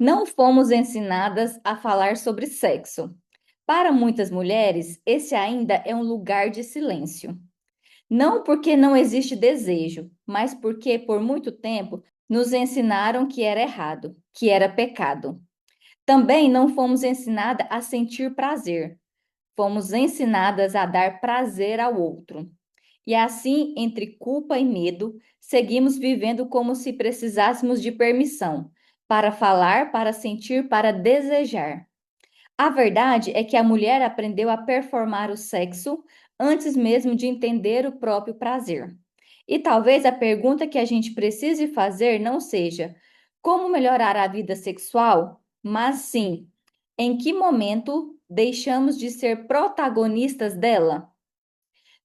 Não fomos ensinadas a falar sobre sexo. Para muitas mulheres, esse ainda é um lugar de silêncio. Não porque não existe desejo, mas porque, por muito tempo, nos ensinaram que era errado, que era pecado. Também não fomos ensinadas a sentir prazer. Fomos ensinadas a dar prazer ao outro. E assim, entre culpa e medo, seguimos vivendo como se precisássemos de permissão para falar, para sentir, para desejar. A verdade é que a mulher aprendeu a performar o sexo antes mesmo de entender o próprio prazer. E talvez a pergunta que a gente precise fazer não seja como melhorar a vida sexual, mas sim em que momento deixamos de ser protagonistas dela?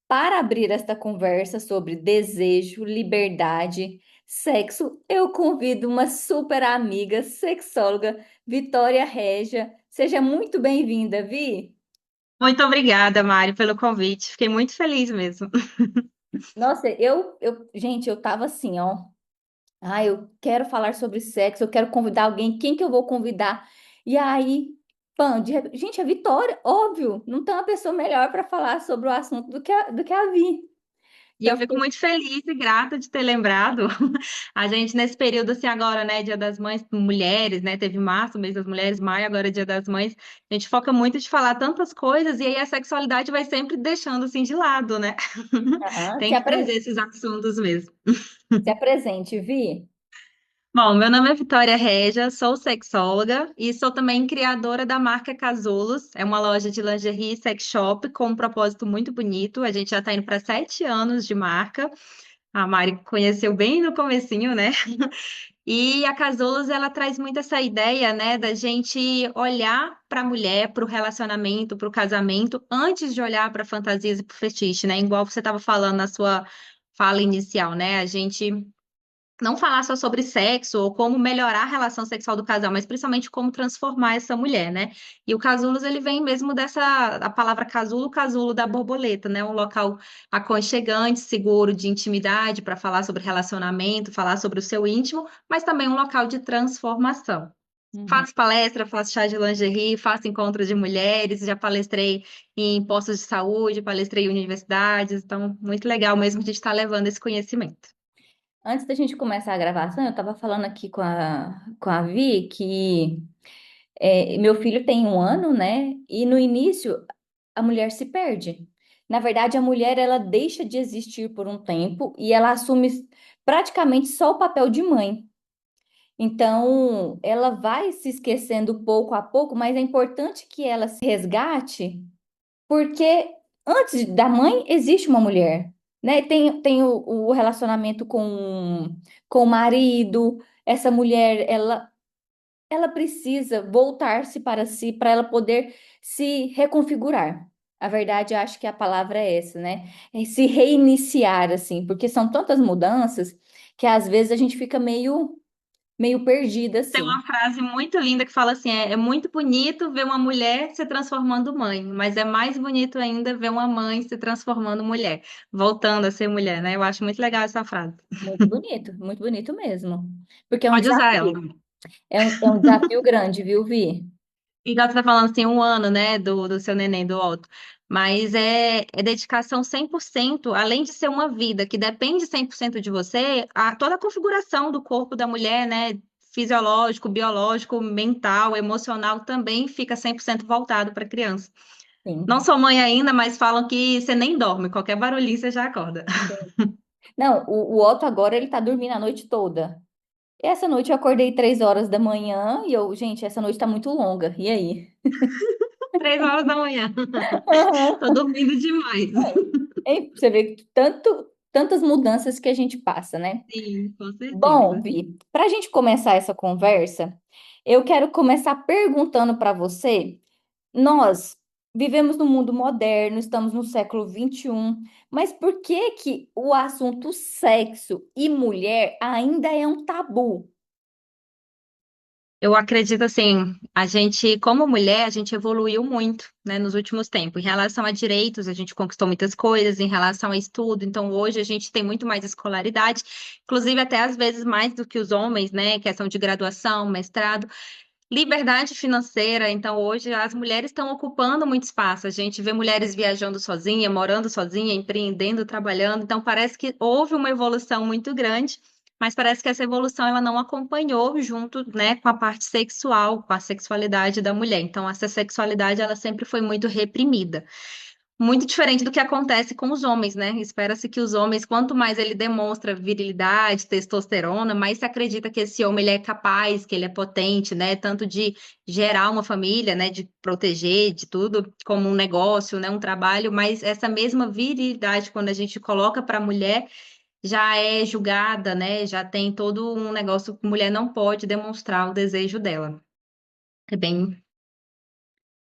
Para abrir esta conversa sobre desejo, liberdade, sexo, eu convido uma super amiga, sexóloga, Vitória Régia. Seja muito bem-vinda, Vi. Muito obrigada, Mário, pelo convite. Fiquei muito feliz mesmo. Nossa, gente, eu tava assim, ó. Ah, eu quero falar sobre sexo, eu quero convidar alguém. Quem que eu vou convidar? E aí, pã, gente, a Vitória, óbvio, não tem uma pessoa melhor para falar sobre o assunto do que a Vi. E eu Então, fico muito feliz e grata de ter lembrado. A gente, nesse período, assim, agora, né, Dia das Mães, mulheres, né, teve março, mês das mulheres, maio, agora é Dia das Mães. A gente foca muito de falar tantas coisas e aí a sexualidade vai sempre deixando, assim, de lado, né? aham, Tem que trazer esses assuntos mesmo. se apresente, Vi. Bom, meu nome é Vitória Regia, sou sexóloga e sou também criadora da marca Casulos. É uma loja de lingerie e sex shop com um propósito muito bonito. A gente já está indo para 7 anos de marca. A Mari conheceu bem no comecinho, né? E a Casulos, ela traz muito essa ideia, né, da gente olhar para a mulher, para o relacionamento, para o casamento, antes de olhar para fantasias e para o fetiche, né? Igual você estava falando na sua fala inicial, né? A gente não falar só sobre sexo ou como melhorar a relação sexual do casal, mas principalmente como transformar essa mulher, né? E o casulos, ele vem mesmo a palavra casulo, casulo da borboleta, né? Um local aconchegante, seguro, de intimidade, para falar sobre relacionamento, falar sobre o seu íntimo, mas também um local de transformação. Uhum. Faço palestra, faço chá de lingerie, faço encontros de mulheres, já palestrei em postos de saúde, palestrei em universidades, então muito legal mesmo a gente estar levando esse conhecimento. Antes da gente começar a gravação, eu estava falando aqui com a Vi que meu filho tem 1 ano, né? E no início a mulher se perde. Na verdade, a mulher ela deixa de existir por um tempo e ela assume praticamente só o papel de mãe. Então, ela vai se esquecendo pouco a pouco, mas é importante que ela se resgate, porque antes da mãe existe uma mulher, né? Tem o relacionamento com o marido. Essa mulher, ela precisa voltar-se para si, para ela poder se reconfigurar. A verdade, eu acho que a palavra é essa, né? É se reiniciar, assim, porque são tantas mudanças que às vezes a gente fica meio perdida, Tem assim. uma frase muito linda que fala assim: é muito bonito ver uma mulher se transformando mãe, mas é mais bonito ainda ver uma mãe se transformando mulher, voltando a ser mulher, né? Eu acho muito legal essa frase. Muito bonito mesmo. Porque é um Pode usar ela. desafio. É um desafio grande, viu, Vi? Igual você tá falando assim, 1 ano, né, do seu neném, do Otto. Mas é dedicação 100%, além de ser uma vida que depende 100% de você, toda a configuração do corpo da mulher, né, fisiológico, biológico, mental, emocional, também fica 100% voltado para a criança. Não Sim. sou mãe ainda, mas falam que você nem dorme, qualquer barulhinho você já acorda. Não, o Otto agora ele tá dormindo a noite toda. Essa noite eu acordei 3 horas da manhã e gente, essa noite tá muito longa. E aí? 3 horas da manhã. Tô dormindo demais. Hein? Você vê que tantas mudanças que a gente passa, né? Sim, com Bom, certeza. Vi, para a gente começar essa conversa, eu quero começar perguntando para você. Nós vivemos no mundo moderno, estamos no século XXI, mas por que que o assunto sexo e mulher ainda é um tabu? Eu acredito assim, a gente, como mulher, a gente evoluiu muito, né, nos últimos tempos. Em relação a direitos, a gente conquistou muitas coisas, em relação a estudo, então hoje a gente tem muito mais escolaridade, inclusive até às vezes mais do que os homens, né, questão de graduação, mestrado. Liberdade financeira, então hoje as mulheres estão ocupando muito espaço. A gente vê mulheres viajando sozinha, morando sozinha, empreendendo, trabalhando. Então parece que houve uma evolução muito grande, mas parece que essa evolução ela não acompanhou junto, né, com a parte sexual, com a sexualidade da mulher. Então essa sexualidade ela sempre foi muito reprimida. Muito diferente do que acontece com os homens, né? Espera-se que os homens, quanto mais ele demonstra virilidade, testosterona, mais se acredita que esse homem ele é capaz, que ele é potente, né? Tanto de gerar uma família, né? De proteger, de tudo, como um negócio, né? Um trabalho, mas essa mesma virilidade, quando a gente coloca para a mulher, já é julgada, né? Já tem todo um negócio que a mulher não pode demonstrar o desejo dela. É bem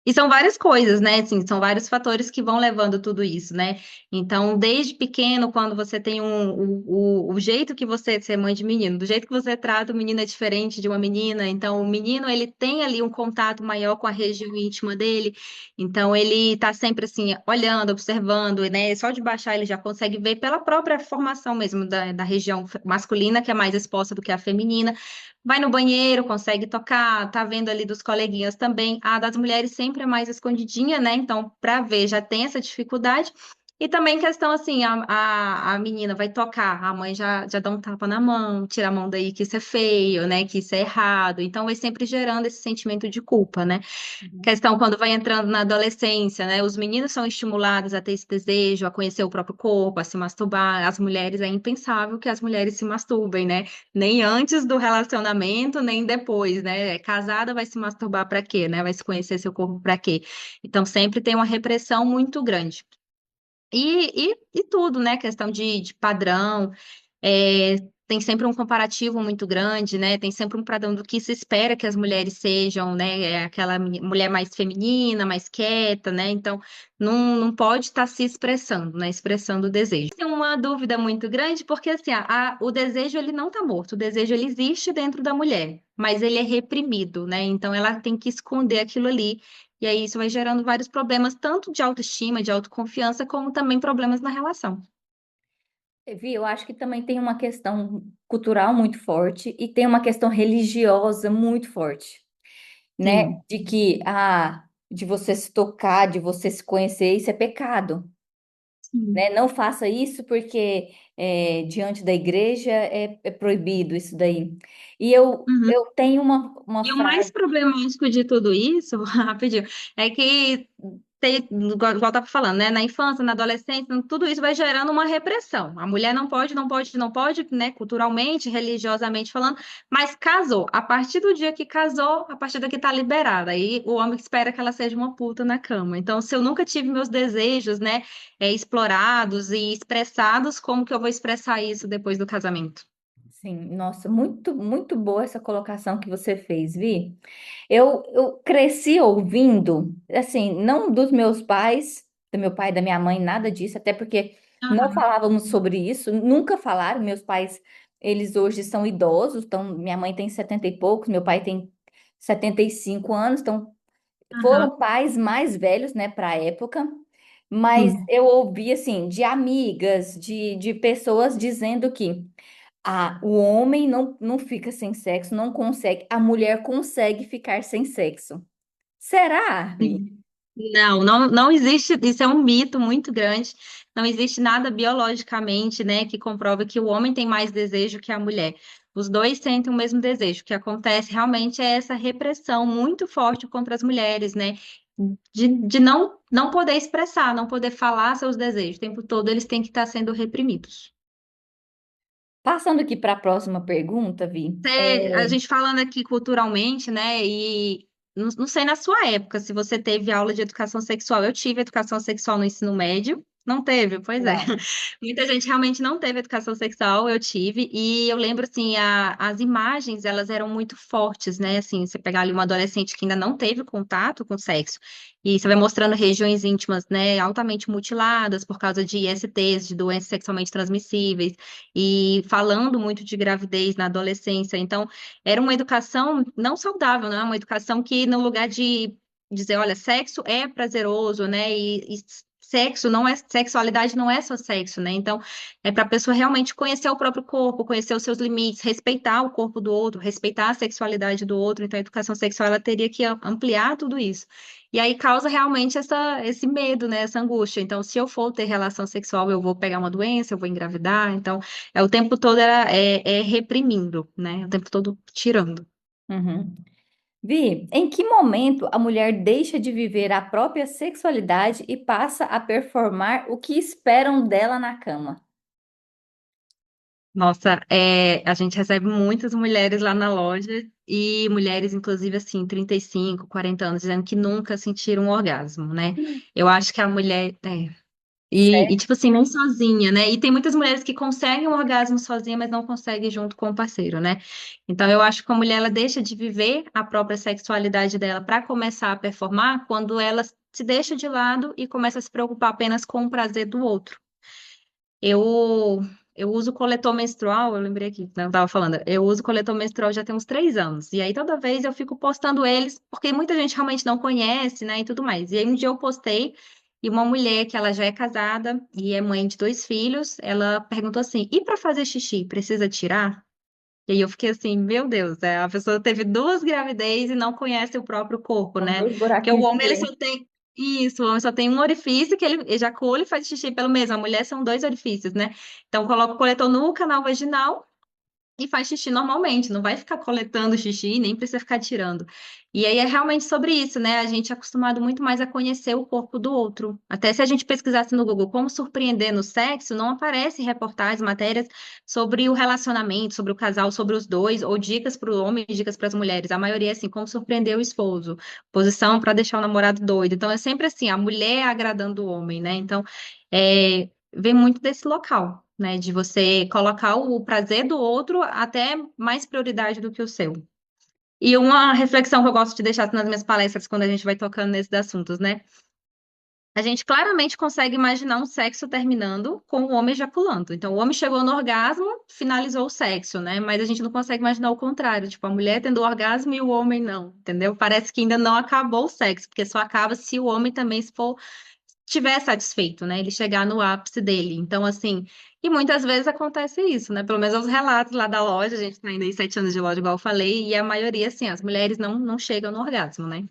e são várias coisas, né? Assim, são vários fatores que vão levando tudo isso, né? Então, desde pequeno, quando você tem o jeito que você é mãe de menino, do jeito que você trata o menino é diferente de uma menina. Então, o menino, ele tem ali um contato maior com a região íntima dele. Então, ele tá sempre, assim, olhando, observando, né? Só de baixar ele já consegue ver pela própria formação mesmo da região masculina, que é mais exposta do que a feminina. Vai no banheiro, consegue tocar, tá vendo ali dos coleguinhas também. A das mulheres sempre é mais escondidinha, né? Então, para ver, já tem essa dificuldade. E também questão assim, a menina vai tocar, a mãe já dá um tapa na mão, tira a mão daí que isso é feio, né? Que isso é errado. Então, vai sempre gerando esse sentimento de culpa, né? Questão quando vai entrando na adolescência, né? Os meninos são estimulados a ter esse desejo, a conhecer o próprio corpo, a se masturbar. As mulheres é impensável que as mulheres se masturbem, né? Nem antes do relacionamento, nem depois, né? Casada vai se masturbar para quê, né? Vai se conhecer seu corpo para quê? Então sempre tem uma repressão muito grande. E tudo, né? Questão de padrão. É, tem sempre um comparativo muito grande, né? Tem sempre um padrão do que se espera que as mulheres sejam, né? É aquela mulher mais feminina, mais quieta, né? Então, não pode estar se expressando, né? Expressando o desejo. Tem uma dúvida muito grande, porque assim, o desejo ele não está morto, o desejo ele existe dentro da mulher, mas ele é reprimido, né? Então, ela tem que esconder aquilo ali. E aí isso vai gerando vários problemas, tanto de autoestima, de autoconfiança, como também problemas na relação. Vi, eu acho que também tem uma questão cultural muito forte e tem uma questão religiosa muito forte, né? Sim. De que, de você se tocar, de você se conhecer, isso é pecado, Sim. né? Não faça isso porque diante da igreja é proibido isso daí. E eu tenho uma E o mais frase. problemático de tudo isso, rapidinho, é que, igual eu estava falando, né? Na infância, na adolescência, tudo isso vai gerando uma repressão. A mulher não pode, não pode, não pode, né? Culturalmente, religiosamente falando, mas casou. A partir do dia que casou, a partir daqui tá liberada. Aí o homem espera que ela seja uma puta na cama. Então, se eu nunca tive meus desejos, né, explorados e expressados, como que eu vou expressar isso depois do casamento? Sim, nossa, muito, muito boa essa colocação que você fez, Vi. Eu cresci ouvindo, assim, não dos meus pais, do meu pai e da minha mãe, nada disso, até porque não Aham, falávamos sobre isso, nunca falaram. Meus pais, eles hoje são idosos, então minha mãe tem 70 e poucos, meu pai tem 75 anos, então aham, foram pais mais velhos, né, para a época, mas sim. eu ouvi, assim, de amigas, de pessoas dizendo que. O homem não fica sem sexo, não consegue. A mulher consegue ficar sem sexo. Será, Vi? Sim. Não existe, isso é um mito muito grande. Não existe nada biologicamente, né, que comprova que o homem tem mais desejo que a mulher. Os dois sentem o mesmo desejo. O que acontece realmente é essa repressão muito forte contra as mulheres, né, de não poder expressar, não poder falar seus desejos. O tempo todo eles têm que estar sendo reprimidos. Passando aqui para a próxima pergunta, Vi. A gente falando aqui culturalmente, né? E não sei na sua época se você teve aula de educação sexual. Eu tive educação sexual no ensino médio. Não teve, pois é. Não. Muita gente realmente não teve educação sexual, eu tive, e eu lembro assim, as imagens, elas eram muito fortes, né? Assim, você pegar ali uma adolescente que ainda não teve contato com sexo, e você vai mostrando regiões íntimas, né, altamente mutiladas por causa de ISTs, de doenças sexualmente transmissíveis, e falando muito de gravidez na adolescência. Então, era uma educação não saudável, né? Uma educação que, no lugar de dizer, olha, sexo é prazeroso, né? E sexo não é, sexualidade não é só sexo, né? Então, é para a pessoa realmente conhecer o próprio corpo, conhecer os seus limites, respeitar o corpo do outro, respeitar a sexualidade do outro. Então, a educação sexual ela teria que ampliar tudo isso. E aí causa realmente esse medo, né? Essa angústia. Então, se eu for ter relação sexual, eu vou pegar uma doença, eu vou engravidar. Então, é o tempo todo é reprimindo, né? O tempo todo tirando. Uhum. Vi, em que momento a mulher deixa de viver a própria sexualidade e passa a performar o que esperam dela na cama? Nossa, a gente recebe muitas mulheres lá na loja e mulheres, inclusive, assim, 35, 40 anos, dizendo que nunca sentiram um orgasmo, né? Eu acho que a mulher. Tipo assim, nem sozinha, né? E tem muitas mulheres que conseguem um orgasmo sozinha, mas não conseguem junto com o parceiro, né? Então, eu acho que a mulher ela deixa de viver a própria sexualidade dela para começar a performar quando ela se deixa de lado e começa a se preocupar apenas com o prazer do outro. Eu, eu uso coletor menstrual, eu lembrei aqui, né, eu tava falando, eu uso coletor menstrual já tem uns 3 anos, e aí toda vez eu fico postando eles, porque muita gente realmente não conhece, né, e tudo mais. E aí um dia eu postei, e uma mulher que ela já é casada e é mãe de 2 filhos, ela perguntou assim, e para fazer xixi, precisa tirar? E aí eu fiquei assim, meu Deus, a pessoa teve 2 gravidez e não conhece o próprio corpo, São né? dois Porque o buraquinhos homem, ele diferentes. só tem isso, o homem só tem um orifício que ele ejacula e faz xixi pelo mesmo. A mulher são 2 orifícios, né? Então coloca o coletor no canal vaginal e faz xixi normalmente, não vai ficar coletando xixi, nem precisa ficar tirando. E aí é realmente sobre isso, né? A gente é acostumado muito mais a conhecer o corpo do outro. Até se a gente pesquisasse no Google como surpreender no sexo, não aparece reportagens, matérias sobre o relacionamento, sobre o casal, sobre os dois, ou dicas para o homem, dicas para as mulheres. A maioria é assim, como surpreender o esposo, posição para deixar o namorado doido. Então é sempre assim, a mulher agradando o homem, né? Então, vem muito desse local, né? De você colocar o prazer do outro até mais prioridade do que o seu. E uma reflexão que eu gosto de deixar nas minhas palestras quando a gente vai tocando nesses assuntos, né? A gente claramente consegue imaginar um sexo terminando com o homem ejaculando. Então, o homem chegou no orgasmo, finalizou o sexo, né? Mas a gente não consegue imaginar o contrário, tipo, a mulher tendo orgasmo e o homem não, entendeu? Parece que ainda não acabou o sexo, porque só acaba se o homem também se for tiver satisfeito, né? Ele chegar no ápice dele. Então, assim, e muitas vezes acontece isso, né? Pelo menos os relatos lá da loja, a gente tá ainda aí 7 anos de loja, igual eu falei, e a maioria, assim, as mulheres não chegam no orgasmo, né?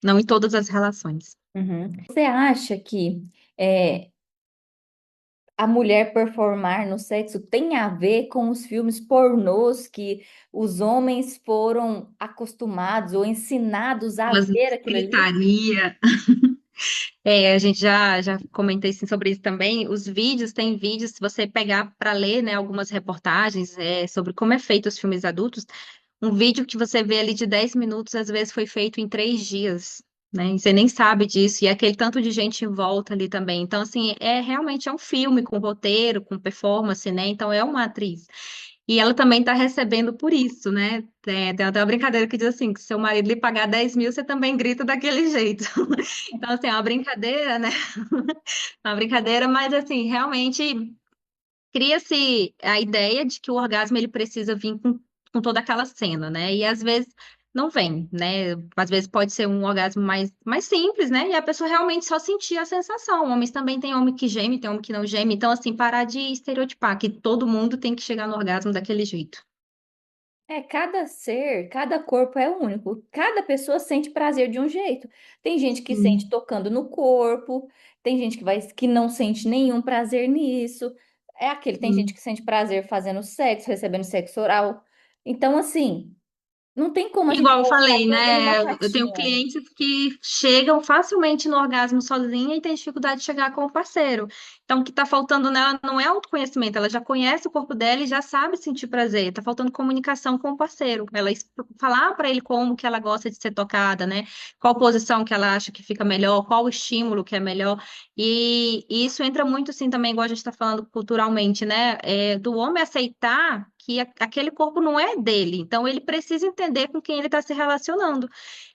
Não em todas as relações. Uhum. Você acha que é, a mulher performar no sexo tem a ver com os filmes pornôs que os homens foram acostumados ou ensinados a Umas ver aquilo ali? gritaria. A gente já comentei assim, sobre isso também. Os vídeos, tem vídeos, se você pegar para ler, né, algumas reportagens sobre como é feito os filmes adultos, um vídeo que você vê ali de 10 minutos, às vezes foi feito em 3 dias, né? E você nem sabe disso, e é aquele tanto de gente em volta ali também. Então, assim, realmente é um filme com roteiro, com performance, né? Então é uma atriz. E ela também está recebendo por isso, né? Tem até uma brincadeira que diz assim, que se seu marido lhe pagar 10 mil, você também grita daquele jeito. Então, assim, é uma brincadeira, né? Uma brincadeira, mas assim, realmente cria-se a ideia de que o orgasmo ele precisa vir com toda aquela cena, né? E às vezes não vem, né? Às vezes pode ser um orgasmo mais simples, né? E a pessoa realmente só sentir a sensação. Homens também tem homem que geme, tem homem que não geme. Então, assim, parar de estereotipar que todo mundo tem que chegar no orgasmo daquele jeito. É, cada ser, cada corpo é único. Cada pessoa sente prazer de um jeito. Tem gente que sente Sim. tocando no corpo, tem gente que não sente nenhum prazer nisso. Tem gente Sim. que sente prazer fazendo sexo, recebendo sexo oral. Então, assim, não tem como a gente Igual eu colocar falei, tudo numa né? Eu tenho caixinha. clientes que chegam facilmente no orgasmo sozinha e têm dificuldade de chegar com o parceiro. Então, o que está faltando nela não é autoconhecimento, ela já conhece o corpo dela e já sabe sentir prazer. Está faltando comunicação com o parceiro. Ela falar para ele como que ela gosta de ser tocada, né? Qual posição que ela acha que fica melhor, qual o estímulo que é melhor. E isso entra muito, assim, também, igual a gente está falando culturalmente, né? Do homem aceitar que aquele corpo não é dele. Então, ele precisa entender com quem ele está se relacionando.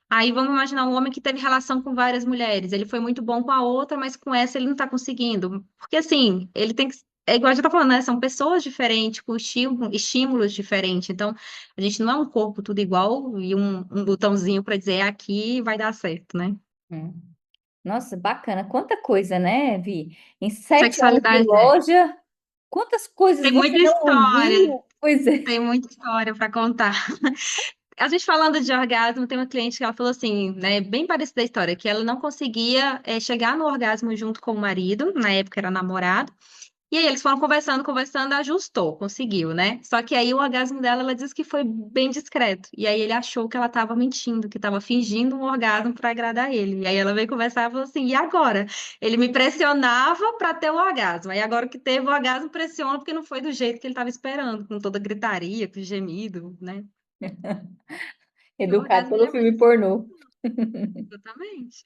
Aí vamos imaginar um homem que teve relação com várias mulheres. Ele foi muito bom com a outra, mas com essa ele não está conseguindo. Porque, assim, ele tem que. É igual a gente tá falando, né? São pessoas diferentes, com estímulos diferentes. Então, a gente não é um corpo tudo igual e um botãozinho para dizer aqui vai dar certo, né? Hum. Nossa, bacana. Quanta coisa, né, Vi? Em 7 anos de Sexualidade loja, quantas coisas tem você muita não história, ouviu? Pois é. tem muita história para contar. A gente falando de orgasmo, tem uma cliente que ela falou assim, né, bem parecida a história, que ela não conseguia chegar no orgasmo junto com o marido, na época era namorado, e aí eles foram conversando, conversando, ajustou, conseguiu, né? Só que aí o orgasmo dela, ela disse que foi bem discreto. E aí ele achou que ela estava mentindo, que estava fingindo um orgasmo para agradar ele. E aí ela veio conversar e falou assim: e agora? Ele me pressionava para ter o orgasmo. Aí agora que teve o orgasmo, pressiona porque não foi do jeito que ele estava esperando, com toda gritaria, com gemido, né? E o Educado orgasmo ele pelo é filme mais pornô. exatamente.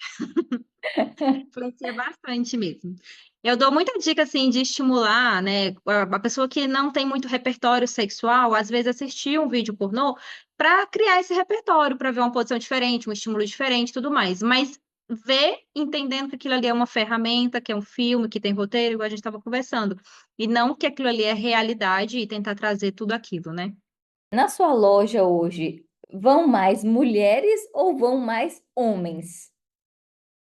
Influencia bastante mesmo. Eu dou muita dica assim de estimular, né, a pessoa que não tem muito repertório sexual, às vezes assistir um vídeo pornô para criar esse repertório, para ver uma posição diferente, um estímulo diferente, tudo mais. Mas ver entendendo que aquilo ali é uma ferramenta, que é um filme, que tem roteiro, igual a gente estava conversando, e não que aquilo ali é realidade e tentar trazer tudo aquilo, né? Na sua loja hoje, vão mais mulheres ou vão mais homens?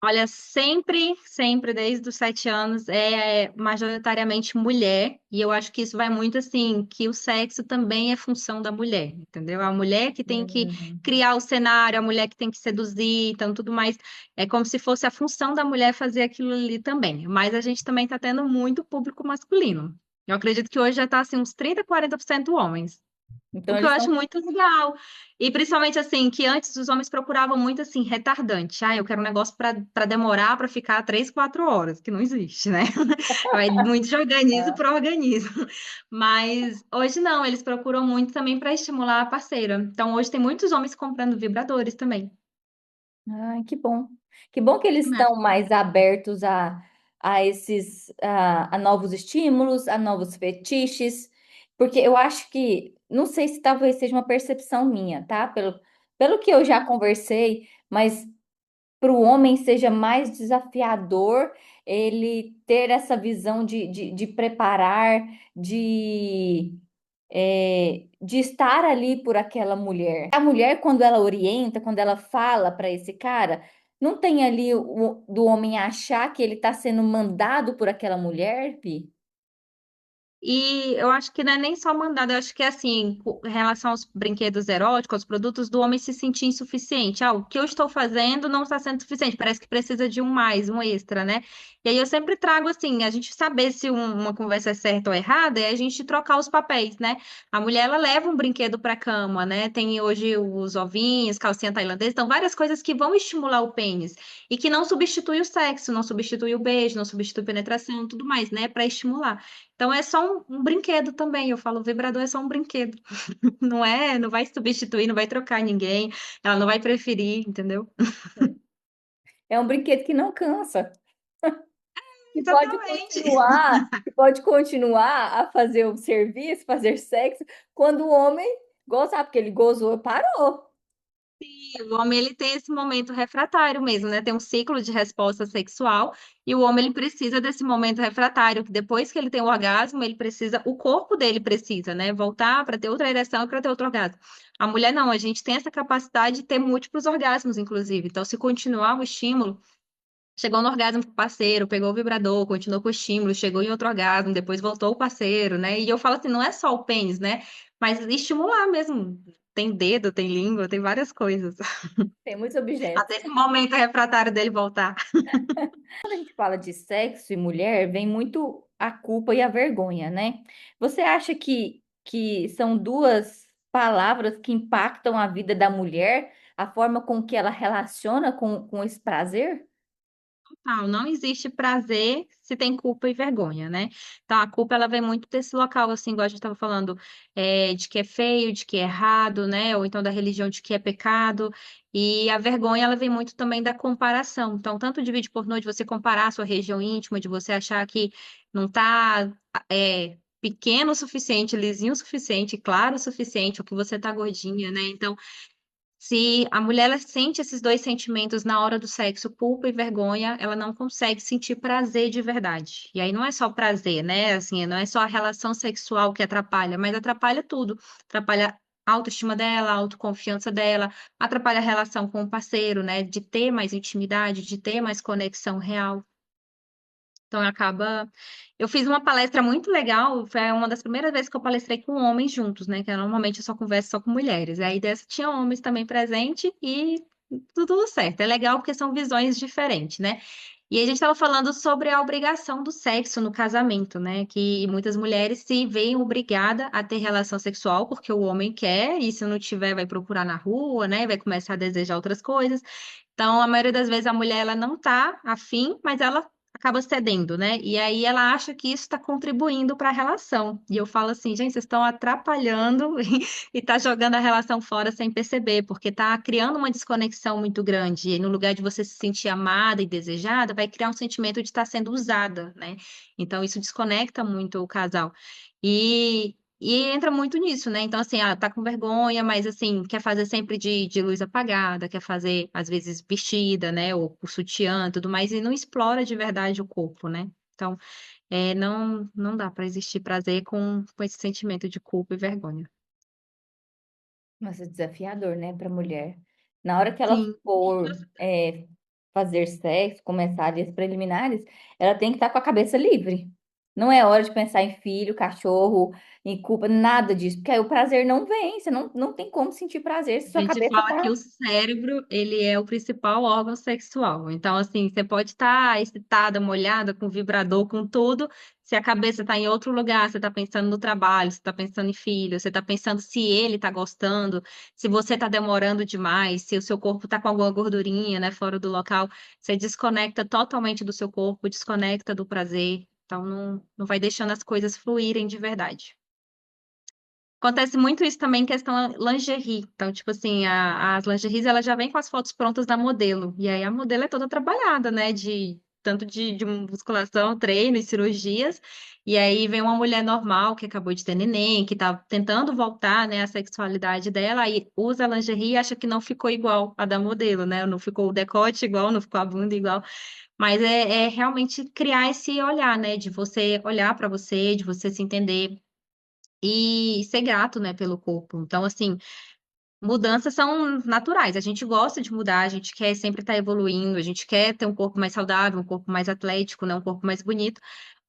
Olha, sempre, sempre, desde os 7 anos, é majoritariamente mulher, e eu acho que isso vai muito assim, que o sexo também é função da mulher, entendeu? A mulher que tem que Hum. criar o cenário, a mulher que tem que seduzir, então tudo mais, é como se fosse a função da mulher fazer aquilo ali também, mas a gente também está tendo muito público masculino. Eu acredito que hoje já está assim, uns 30, 40% homens. O Então que eu eles acho estão. muito legal. E principalmente assim, que antes os homens procuravam muito assim, retardante. Ah, eu quero um negócio para demorar para ficar 3, 4 horas, que não existe, né? Vai muito de organismo para organismo. Mas hoje não, eles procuram muito também para estimular a parceira. Então hoje tem muitos homens comprando vibradores também. Ai, que bom. Que bom que eles Também acho estão mais abertos a esses a novos estímulos, a novos fetiches, porque eu acho que, não sei se talvez seja uma percepção minha, tá? Pelo que eu já conversei, mas para o homem seja mais desafiador ele ter essa visão de preparar, de estar ali por aquela mulher. A mulher, quando ela orienta, quando ela fala para esse cara, não tem ali do homem achar que ele está sendo mandado por aquela mulher, Pi? E eu acho que não é nem só mandado, eu acho que é assim, em relação aos brinquedos eróticos, aos produtos do homem se sentir insuficiente. Ah, o que eu estou fazendo não está sendo suficiente, parece que precisa de um mais, um extra, né? E aí eu sempre trago assim, a gente saber se uma conversa é certa ou errada, é a gente trocar os papéis, né? A mulher, ela leva um brinquedo para a cama, né? Tem hoje os ovinhos, calcinha tailandesa, então várias coisas que vão estimular o pênis e que não substitui o sexo, não substitui o beijo, não substitui penetração, tudo mais, né? Para estimular. Então é só um brinquedo também. Eu falo, o vibrador é só um brinquedo. Não é, não vai substituir, não vai trocar ninguém, ela não vai preferir, entendeu? É um brinquedo que não cansa, Exatamente. que pode continuar a fazer o serviço, fazer sexo, quando o homem gozar, porque ele gozou, parou. O homem ele tem esse momento refratário mesmo, né? Tem um ciclo de resposta sexual e o homem ele precisa desse momento refratário, que depois que ele tem o orgasmo, ele precisa, o corpo dele precisa, né? Voltar para ter outra ereção e para ter outro orgasmo. A mulher não, a gente tem essa capacidade de ter múltiplos orgasmos, inclusive. Então, se continuar o estímulo, chegou no orgasmo com o parceiro, pegou o vibrador, continuou com o estímulo, chegou em outro orgasmo, depois voltou o parceiro, né? E eu falo assim, não é só o pênis, né? Mas estimular mesmo. Tem dedo, tem língua, tem várias coisas. Tem muitos objetos. Até esse momento refratário dele voltar. Quando a gente fala de sexo e mulher, vem muito a culpa e a vergonha, né? Você acha que são duas palavras que impactam a vida da mulher, a forma com que ela relaciona com esse prazer? Não existe prazer se tem culpa e vergonha, né? Então, a culpa, ela vem muito desse local, assim, igual a gente estava falando, de que é feio, de que é errado, né? Ou então da religião de que é pecado. E a vergonha, ela vem muito também da comparação. Então, tanto de vídeo pornô, de você comparar a sua região íntima, de você achar que não tá, pequeno o suficiente, lisinho o suficiente, claro o suficiente, ou que você tá gordinha, né? Então, se a mulher ela sente esses dois sentimentos na hora do sexo, culpa e vergonha, ela não consegue sentir prazer de verdade. E aí não é só prazer, né? Assim, não é só a relação sexual que atrapalha, mas atrapalha tudo. Atrapalha a autoestima dela, a autoconfiança dela, atrapalha a relação com o parceiro, né? De ter mais intimidade, de ter mais conexão real. Então acaba. Eu fiz uma palestra muito legal, foi uma das primeiras vezes que eu palestrei com homens juntos, né? Que normalmente eu só converso só com mulheres. Aí dessa tinha homens também presente e tudo certo. É legal porque são visões diferentes, né? E a gente estava falando sobre a obrigação do sexo no casamento, né? Que muitas mulheres se veem obrigadas a ter relação sexual porque o homem quer, e se não tiver, vai procurar na rua, né? Vai começar a desejar outras coisas. Então, a maioria das vezes a mulher ela não tá afim, mas ela acaba cedendo, né? E aí ela acha que isso está contribuindo para a relação. E eu falo assim, gente, vocês estão atrapalhando e tá jogando a relação fora sem perceber, porque tá criando uma desconexão muito grande. E no lugar de você se sentir amada e desejada, vai criar um sentimento de estar sendo usada, né? Então isso desconecta muito o casal. E entra muito nisso, né? Então, assim, tá com vergonha, mas, assim, quer fazer sempre de luz apagada, quer fazer, às vezes, vestida, né? Ou com sutiã e tudo mais, e não explora de verdade o corpo, né? Então, não dá para existir prazer com esse sentimento de culpa e vergonha. Nossa, desafiador, né, para mulher. Na hora que ela Sim. for fazer sexo, começar ali as preliminares, ela tem que estar com a cabeça livre. Não é hora de pensar em filho, cachorro, em culpa, nada disso, porque aí o prazer não vem, você não tem como sentir prazer se A sua gente cabeça fala que tá. o cérebro, ele é o principal órgão sexual. Então, assim, você pode estar excitada, molhada, com vibrador, com tudo. Se a cabeça está em outro lugar, você está pensando no trabalho, você está pensando em filho, você está pensando se ele está gostando, se você está demorando demais, se o seu corpo está com alguma gordurinha, né, fora do local, você desconecta totalmente do seu corpo, desconecta do prazer. Então, não vai deixando as coisas fluírem de verdade. Acontece muito isso também em questão lingerie. Então, tipo assim, as lingeries, ela já vem com as fotos prontas da modelo. E aí a modelo é toda trabalhada, né? Tanto de musculação, treino e cirurgias. E aí vem uma mulher normal que acabou de ter neném, que tá tentando voltar, né, à sexualidade dela, aí usa a lingerie e acha que não ficou igual a da modelo, né? Não ficou o decote igual, não ficou a bunda igual. Mas é realmente criar esse olhar, né? De você olhar para você, de você se entender e ser grato, né, pelo corpo. Então, assim, mudanças são naturais. A gente gosta de mudar, a gente quer sempre estar evoluindo, a gente quer ter um corpo mais saudável, um corpo mais atlético, né, um corpo mais bonito.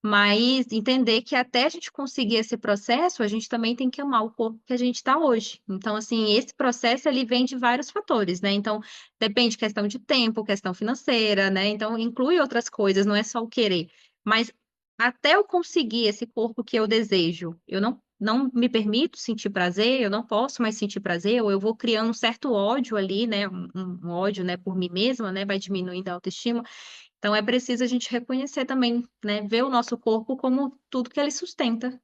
Mas entender que até a gente conseguir esse processo, a gente também tem que amar o corpo que a gente está hoje. Então, assim, esse processo ele vem de vários fatores, né? Então, depende questão de tempo, questão financeira, né? Então, inclui outras coisas, não é só o querer. Mas até eu conseguir esse corpo que eu desejo, eu não me permito sentir prazer, eu não posso mais sentir prazer, ou eu vou criando um certo ódio ali, né? Um ódio, né, por mim mesma, né? Vai diminuindo a autoestima. Então é preciso a gente reconhecer também, né? Ver o nosso corpo como tudo que ele sustenta.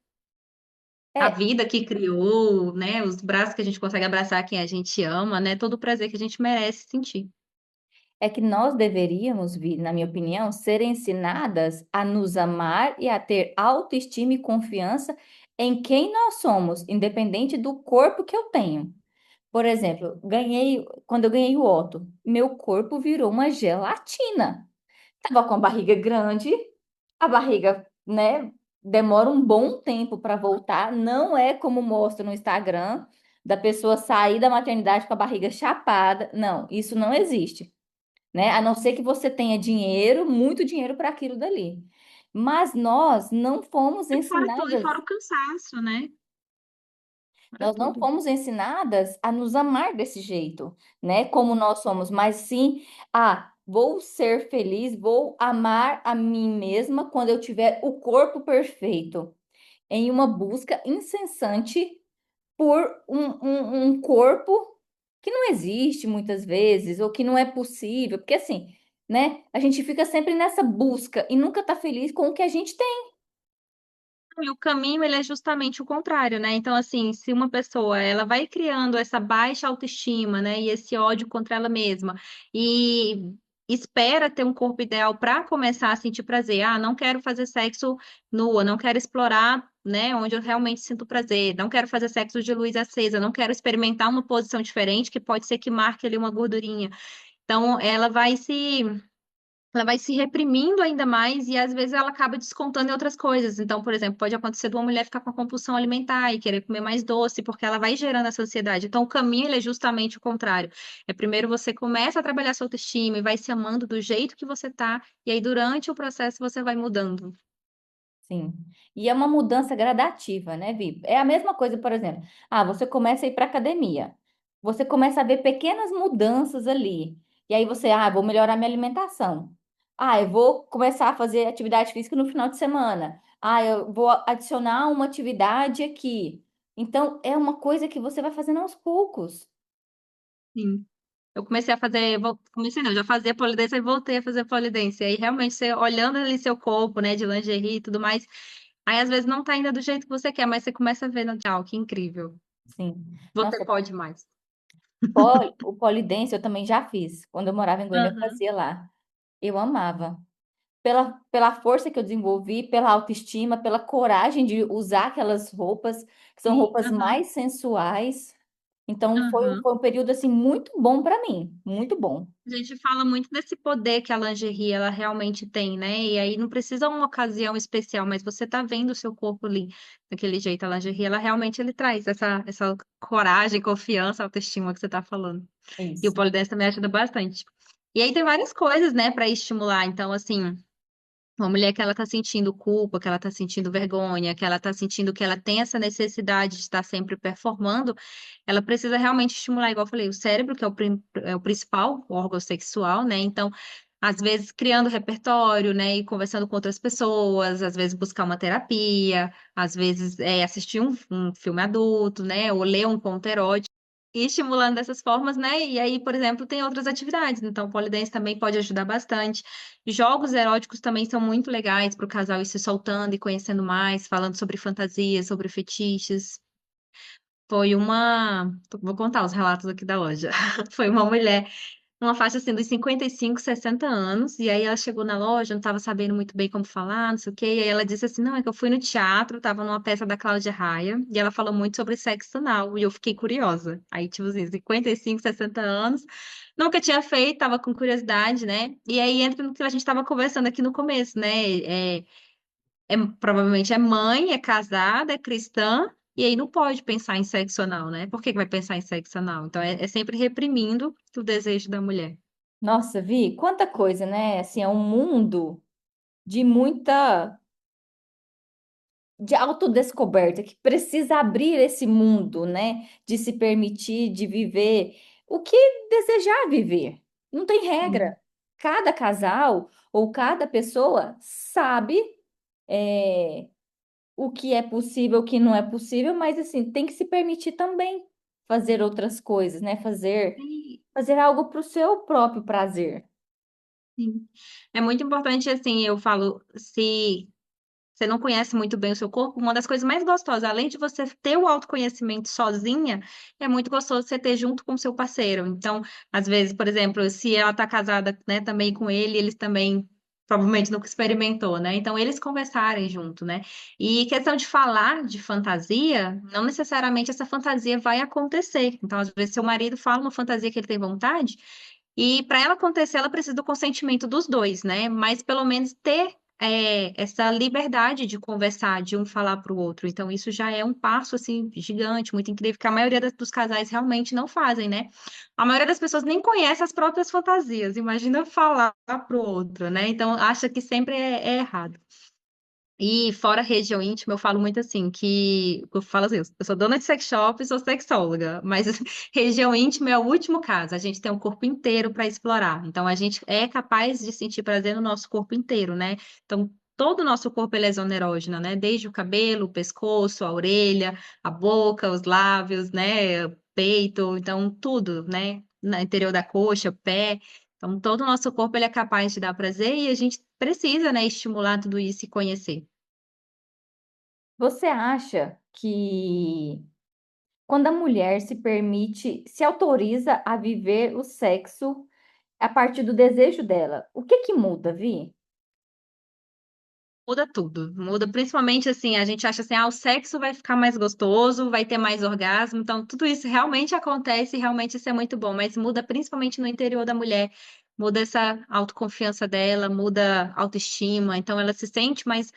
A É, vida que criou, né? Os braços que a gente consegue abraçar quem a gente ama, né? Todo o prazer que a gente merece sentir. é que nós deveríamos, na minha opinião, ser ensinadas a nos amar e a ter autoestima e confiança em quem nós somos, independente do corpo que eu tenho. Por exemplo, quando eu ganhei o Otto, meu corpo virou uma gelatina. Tava com a barriga grande, a barriga, né, demora um bom tempo para voltar, não é como mostra no Instagram, da pessoa sair da maternidade com a barriga chapada. Não, isso não existe, né? A não ser que você tenha dinheiro, muito dinheiro para aquilo dali. Mas nós não fomos E ensinadas. fora o cansaço, né? Fora Nós não tudo. fomos ensinadas a nos amar desse jeito, né? Como nós somos, mas sim, vou ser feliz, vou amar a mim mesma quando eu tiver o corpo perfeito, em uma busca incessante por um corpo que não existe muitas vezes, ou que não é possível, porque assim, né? A gente fica sempre nessa busca e nunca tá feliz com o que a gente tem. E o caminho, ele é justamente o contrário, né? Então, assim, se uma pessoa, ela vai criando essa baixa autoestima, né, e esse ódio contra ela mesma, e espera ter um corpo ideal para começar a sentir prazer. Ah, não quero fazer sexo nua, não quero explorar, né, onde eu realmente sinto prazer, não quero fazer sexo de luz acesa, não quero experimentar uma posição diferente que pode ser que marque ali uma gordurinha. Então, ela vai se ela vai se reprimindo ainda mais e às vezes ela acaba descontando em outras coisas. Então, por exemplo, pode acontecer de uma mulher ficar com a compulsão alimentar e querer comer mais doce, porque ela vai gerando essa ansiedade. Então, o caminho ele é justamente o contrário. É primeiro você começa a trabalhar sua autoestima e vai se amando do jeito que você tá, e aí durante o processo você vai mudando. Sim. E é uma mudança gradativa, né, Vi? É a mesma coisa, por exemplo. Ah, você começa a ir para academia. Você começa a ver pequenas mudanças ali. E aí você, vou melhorar minha alimentação. Ah, eu vou começar a fazer atividade física no final de semana. Ah, eu vou adicionar uma atividade aqui. Então, é uma coisa que você vai fazendo aos poucos. Sim. Eu comecei a fazer, comecei não, já fazia polidense e voltei a fazer polidense. E aí realmente você olhando ali seu corpo, né, de lingerie e tudo mais, aí às vezes não tá ainda do jeito que você quer, mas você começa a ver, no tchau, que incrível. Sim. Você Nossa, pode mais. o polidense eu também já fiz. Quando eu morava em Goiânia, eu Aham. fazia lá. Eu amava. Pela força que eu desenvolvi, pela autoestima, pela coragem de usar aquelas roupas, que são Sim, roupas aham, mais sensuais. Então, aham. foi um período, assim, muito bom para mim. Muito bom. A gente fala muito desse poder que a lingerie ela realmente tem, né? E aí não precisa uma ocasião especial, mas você tá vendo o seu corpo ali daquele jeito. A lingerie, ela realmente ele traz essa coragem, confiança, autoestima que você tá falando. E o Isso. polidense também ajuda bastante. E aí tem várias coisas, né, para estimular. Então, assim, uma mulher que ela tá sentindo culpa, que ela tá sentindo vergonha, que ela tá sentindo que ela tem essa necessidade de estar sempre performando, ela precisa realmente estimular, igual eu falei, o cérebro, que é é o principal órgão sexual, né? Então, às vezes criando repertório, né, e conversando com outras pessoas, às vezes buscar uma terapia, às vezes assistir um filme adulto, né, ou ler um conto erótico. E estimulando dessas formas, né? E aí, por exemplo, tem outras atividades. Então, o pole dance também pode ajudar bastante. Jogos eróticos também são muito legais para o casal ir se soltando e conhecendo mais, falando sobre fantasias, sobre fetiches. Foi uma. Vou contar os relatos aqui da loja. Foi uma mulher, uma faixa assim dos 55, 60 anos, e aí ela chegou na loja, não estava sabendo muito bem como falar, não sei o quê, e aí ela disse assim: não, é que eu fui no teatro, estava numa peça da Cláudia Raia, e ela falou muito sobre sexo anal, e eu fiquei curiosa. Aí, tipo assim, 55, 60 anos, nunca tinha feito, tava com curiosidade, né? E aí entra no que a gente estava conversando aqui no começo, né? Provavelmente é mãe, é casada, é cristã, e aí não pode pensar em sexo anal, né? Por que que vai pensar em sexo anal? Então é sempre reprimindo o desejo da mulher. Nossa, Vi, quanta coisa, né? Assim, é um mundo de muita de autodescoberta, que precisa abrir esse mundo, né? De se permitir, de viver o que desejar viver. Não tem regra. Sim, Cada casal ou cada pessoa sabe é, o que é possível, o que não é possível, mas assim, tem que se permitir também fazer outras coisas, né? sim, Fazer algo para o seu próprio prazer. sim. É muito importante, assim, eu falo, se você não conhece muito bem o seu corpo, uma das coisas mais gostosas, além de você ter o autoconhecimento sozinha, é muito gostoso você ter junto com o seu parceiro. Então, às vezes, por exemplo, se ela está casada, né, também com ele, eles também provavelmente nunca experimentou, né? Então, eles conversarem junto, né? E questão de falar de fantasia, não necessariamente essa fantasia vai acontecer. Então, às vezes, seu marido fala uma fantasia que ele tem vontade, e para ela acontecer, ela precisa do consentimento dos dois, né? Mas pelo menos ter essa liberdade de conversar, de um falar para o outro. Então, isso já é um passo assim gigante, muito incrível, que a maioria dos casais realmente não fazem, né? A maioria das pessoas nem conhece as próprias fantasias. Imagina falar para o outro, né? Então, acha que sempre é errado. E fora região íntima, eu falo muito assim, que eu falo assim, eu sou dona de sex shop, sou sexóloga, mas região íntima é o último caso. A gente tem um corpo inteiro para explorar. Então a gente é capaz de sentir prazer no nosso corpo inteiro, né? Então todo o nosso corpo ele é zona erógena, né? Desde o cabelo, o pescoço, a orelha, a boca, os lábios, né? O peito, então tudo, né? No interior da coxa, pé. Então todo o nosso corpo ele é capaz de dar prazer e a gente precisa, né, estimular tudo isso e conhecer. Você acha que quando a mulher se permite, se autoriza a viver o sexo a partir do desejo dela, o que que muda, Vi? Muda tudo, muda principalmente assim, a gente acha assim, o sexo vai ficar mais gostoso, vai ter mais orgasmo, então tudo isso realmente acontece, e realmente isso é muito bom, mas muda principalmente no interior da mulher, muda essa autoconfiança dela, muda a autoestima, então ela se sente mais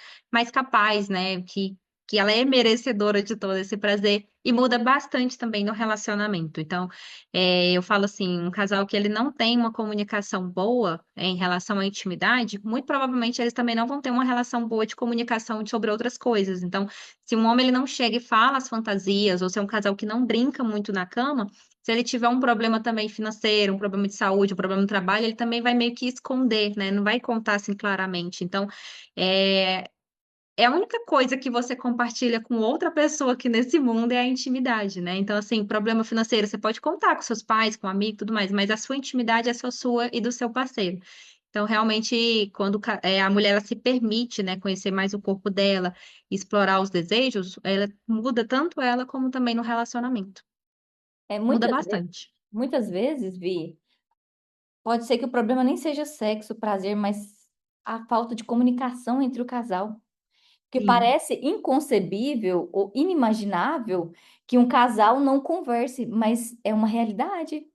capaz, né? Que ela é merecedora de todo esse prazer e muda bastante também no relacionamento. Então, eu falo assim, um casal que ele não tem uma comunicação boa em relação à intimidade, muito provavelmente eles também não vão ter uma relação boa de comunicação sobre outras coisas. Então, se um homem ele não chega e fala as fantasias, ou se é um casal que não brinca muito na cama, se ele tiver um problema também financeiro, um problema de saúde, um problema no trabalho, ele também vai meio que esconder, né? Não vai contar assim claramente. Então, é, é a única coisa que você compartilha com outra pessoa aqui nesse mundo é a intimidade, né? Então, assim, problema financeiro, você pode contar com seus pais, com um amigo, e tudo mais, mas a sua intimidade é só sua e do seu parceiro. Então, realmente, quando a mulher ela se permite, né, conhecer mais o corpo dela, explorar os desejos, ela muda tanto ela como também no relacionamento. É Muda muitas bastante. vezes, Vi, pode ser que o problema nem seja sexo, prazer, mas a falta de comunicação entre o casal. Porque Sim. parece inconcebível ou inimaginável que um casal não converse, mas é uma realidade.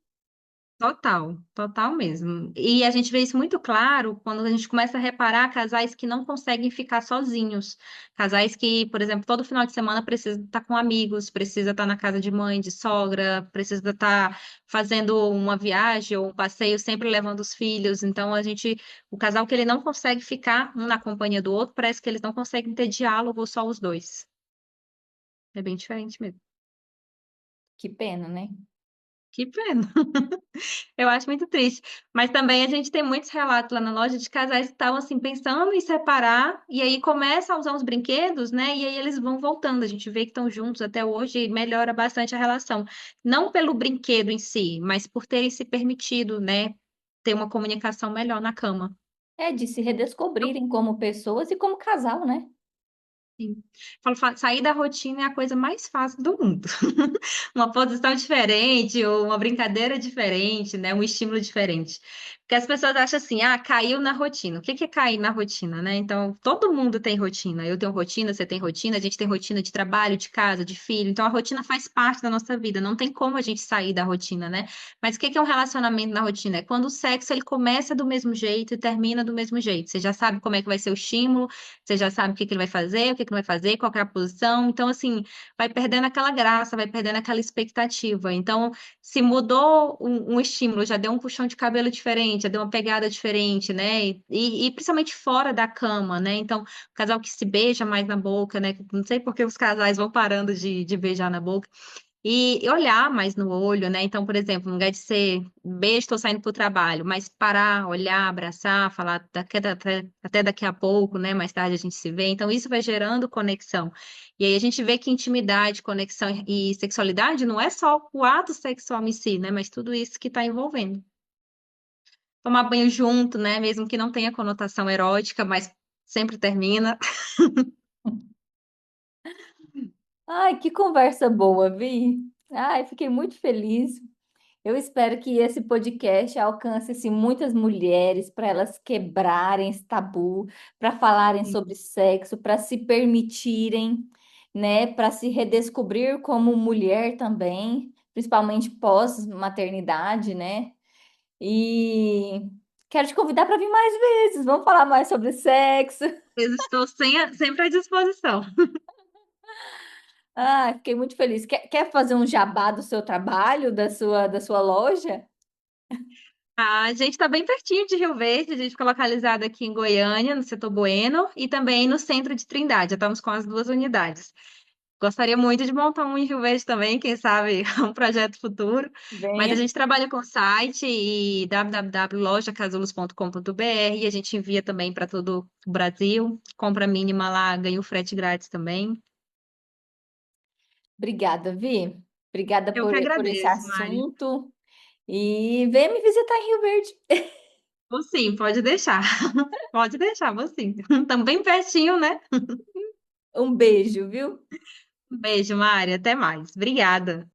Total, total mesmo. E a gente vê isso muito claro quando a gente começa a reparar casais que não conseguem ficar sozinhos. Casais que, por exemplo, todo final de semana precisa estar com amigos, precisa estar na casa de mãe, de sogra, precisa estar fazendo uma viagem ou um passeio, sempre levando os filhos. Então, o casal que ele não consegue ficar um na companhia do outro, parece que eles não conseguem ter diálogo só os dois. É bem diferente mesmo. Que pena, né? Que pena. Eu acho muito triste. Mas também a gente tem muitos relatos lá na loja de casais que estavam assim pensando em separar e aí começam a usar os brinquedos, né? E aí eles vão voltando. A gente vê que estão juntos até hoje e melhora bastante a relação. Não pelo brinquedo em si, mas por terem se permitido, né? Ter uma comunicação melhor na cama. É de se redescobrirem como pessoas e como casal, né? Sim. Sair da rotina é a coisa mais fácil do mundo. Uma posição diferente, ou uma brincadeira diferente, né? Um estímulo diferente. Porque as pessoas acham assim, ah, caiu na rotina. O que que é cair na rotina, né? Então, todo mundo tem rotina. Eu tenho rotina, você tem rotina, a gente tem rotina de trabalho, de casa, de filho. Então, a rotina faz parte da nossa vida. Não tem como a gente sair da rotina, né? Mas o que que é um relacionamento na rotina? É quando o sexo ele começa do mesmo jeito e termina do mesmo jeito. Você já sabe como é que vai ser o estímulo, você já sabe o que que ele vai fazer, o que que não vai fazer, qual que é a posição. Então, assim, vai perdendo aquela graça, vai perdendo aquela expectativa. Então, se mudou um estímulo, já deu um puxão de cabelo diferente, já deu uma pegada diferente, né? E principalmente fora da cama, né? Então, o casal que se beija mais na boca, né? Não sei por que os casais vão parando de beijar na boca. E olhar mais no olho, né? Então, por exemplo, no lugar de ser beijo, estou saindo para o trabalho, mas parar, olhar, abraçar, falar até daqui a pouco, né? Mais tarde a gente se vê. Então, isso vai gerando conexão. E aí a gente vê que intimidade, conexão e sexualidade não é só o ato sexual em si, né? Mas tudo isso que está envolvendo. Tomar banho junto, né? Mesmo que não tenha conotação erótica, mas sempre termina. Ai, que conversa boa, Vi. Ai, fiquei muito feliz. Eu espero que esse podcast alcance assim, muitas mulheres para elas quebrarem esse tabu, para falarem sobre sexo, para se permitirem, né, para se redescobrir como mulher também, principalmente pós-maternidade, né? E quero te convidar para vir mais vezes. Vamos falar mais sobre sexo. Eu estou sempre à disposição. Ah, fiquei muito feliz. Quer fazer um jabá do seu trabalho, da sua loja? A gente está bem pertinho de Rio Verde, a gente fica localizado aqui em Goiânia, no setor Bueno, e também no centro de Trindade. Já estamos com as duas unidades. Gostaria muito de montar um em Rio Verde também, quem sabe um projeto futuro. Mas a Venha. gente trabalha com o site e www.lojacasulos.com.br e a gente envia também para todo o Brasil. Compra mínima lá, ganha o frete grátis também. Obrigada, Vi. Obrigada Eu que por esse agradeço, Mari. assunto. E venha me visitar em Rio Verde. Vou sim, pode deixar. Pode deixar, vou sim. Estamos bem pertinho, né? Um beijo, viu? Um beijo, Mari. Até mais. Obrigada.